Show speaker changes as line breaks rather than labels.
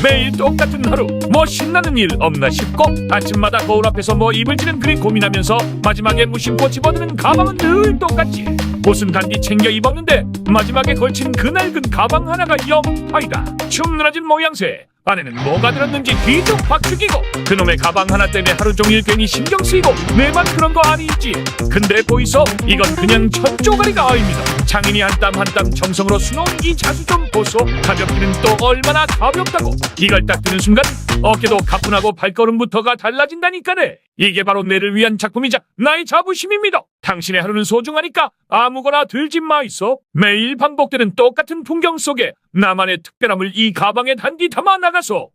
매일 똑같은 하루, 뭐 신나는 일 없나 싶고 아침마다 거울 앞에서 뭐 입을 지는 그리 고민하면서 마지막에 무심코 집어드는 가방은 늘 똑같지. 옷은 단디 챙겨 입었는데 마지막에 걸친 그 낡은 가방 하나가 영 아니다. 축 늘어진 모양새. 안에는 뭐가 들었는지 뒤죽 박죽이고 그놈의 가방 하나 때문에 하루 종일 괜히 신경 쓰이고 내만 그런 거 아니지. 근데 보이소, 이건 그냥 첫 쪼가리가 아닙니다. 장인이 한 땀 한 땀 정성으로 수놓은 이 자수 좀 보소. 가볍기는 또 얼마나 가볍다고. 이걸 딱 드는 순간 어깨도 가뿐하고 발걸음부터가 달라진다니까네. 이게 바로 내를 위한 작품이자 나의 자부심입니다. 당신의 하루는 소중하니까 아무거나 들지 마이소. 매일 반복되는 똑같은 풍경 속에 나만의 특별함을 이 가방에 단디 담아 나가소.